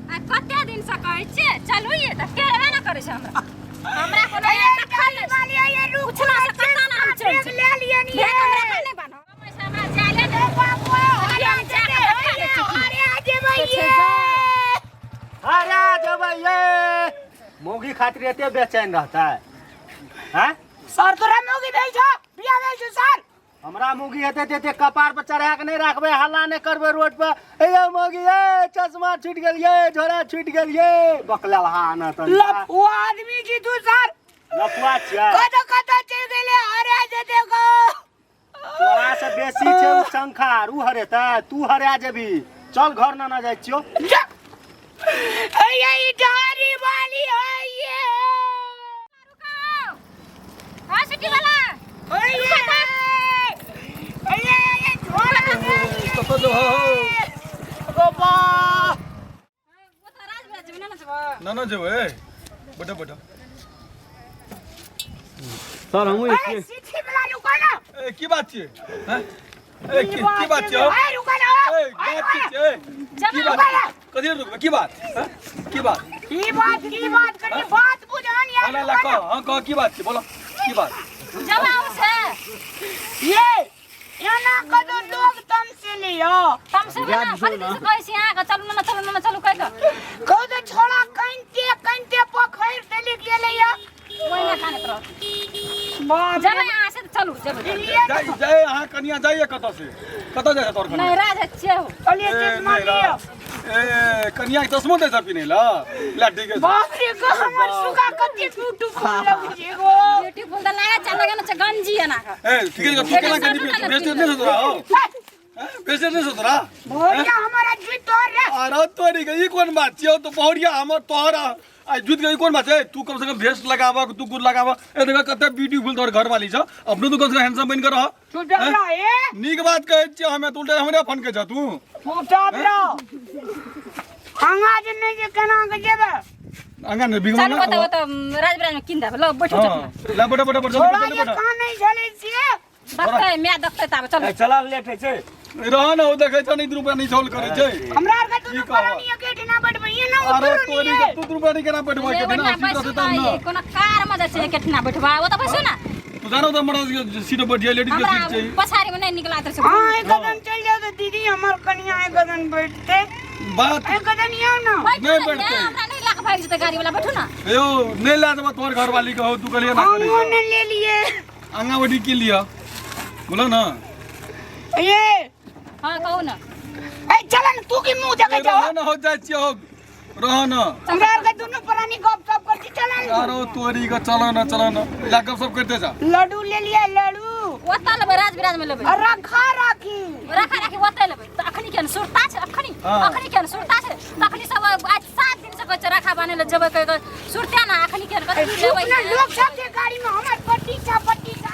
आ कते दिन से कहै छियै चलू ये त केरबे न करै छै हमरा कोनो खा ले वाली ये रुक कुछ ना से कता ना हम चल ले लिए नी हमरा नहीं बनो पैसा में जाले दे बाबू अरे आजे भैया अरे आजे भैया मोगी खातिर एते बेचैन रहता है हैं सर तोरा मोगी भेज छ बिया भेज छ सर हमरा मुगी हेते तेते कपार पर चढ़ा के नहीं रखबे हल्ला नहीं करबे रोड पर ए मोगी ए चश्मा छूट गेलिए झोरा छूट गेलिए बकला हाना त वो आदमी की तू सर लफुआ छिया कत चल गेले हरा जे देखो तोरा से बेसी छै उ संखार उ हरेता तू हरा जेबी चल घर ना जाय छियो ये डारी वाली है ये रुको हां सिटी वाला ये छोड़ तो जो हो गोपा वो तो राज में ना जब ना जो ए बड़ा बड़ा सर हम ए सिटी वाला रुको ना ए की बात छे हैं ए की बात छे ए रुको ना ए बात की छे की बात कदी रुक की बात हैं की बात कनी बात बुझान यार ना ला हां कह की बात छे बोलो की बात जब आओ से ये ना कदो लोग तुमसे लियो तुमसे ना फलती से कहै छी यहां का चलू ना चलू कह कहो तो छोड़ा कंटे पोखर से लिख ले या कोई ना खाने तरह बाप जब यहां से चलू जब जाए हां कनिया जाइए कत जाए तोर नहीं राज अच्छे हो चलिए चश्मा लियो ए कनिया के चश्मा दे पिने ला ठीक है बाप रे को हमर सुगा कते टूटू फूल लग जेगो ब्यूटीफुल त लागे चल लगे ना गंजी है ना ए ठीक है तू केना कंदी बेचते नहीं तोरा हो बेचते नहीं तोरा भोरिया हमारा जुट तोर रे अरे तोरी के ई कोन बात छियो तो बहुरिया हमर तोरा आ जुट के ई कोन बात है तू कम से कम भेस लगावा तू गुड़ लगावा ए देखा कते ब्यूटीफुल तोर घर वाली छ अपने तो कम से कम हैंडसम बन कर रह छुटला ए नीक बात कहै छी हमें तू हमरे फोन के छ तू छुटला हंगा जे नहीं जे केना के जेबे अंगन में बिगमा चल वो तो राजबराज में किंदा लो बैठो चल ला बड़ा छोड़ा ये कान नहीं चले छिए देखते मैं देखते तब चल चला लेट छै रह न हो देखै छ नहीं रुपया नहीं छोल करे छै हमरा का तू परानी के ठना बैठबे ये ना अरे तोरी के तू रुपया नहीं केना बैठबा के ना सीट से तब ना कोनो कार में जाय छै केठना बैठबा वो तो बैसो ना तू जानो तो मर्द सीट पर जे लेडीज के सीट छै हमरा पछाड़ी में नहीं निकला तर हां एक कदम चल जाओ तो दीदी हमर कन्या एक कदम बैठते बात एक कदम यो ना नहीं बैठते हमरा नहीं लाग भाग जते गाड़ी वाला बैठो ना यो नहीं ला जब तोर घर वाली का हो तू कहलिए ना करे हमने ले लिए अंगावड़ी के लिया बोलो ना ये हां कहू ना ए चल न तू की मुंह देखे जाओ रह न हो जाय छी हो रह न हमरा के दोनों परानी गप सप करती चल न अरे तोरी का चलो ना ला गप सब करते जा लड्डू ले लिया लड्डू ओता लेबे राजबराज में लेबे रखा राखी ओता लेबे त अखनी केन सुरता छै अखनी केन सुरता छै अखनी सब आज 7 दिन से कह रखा बने ले जेबे कह सुरते ना अखनी केन कथि लेबे लोग सब के गाड़ी में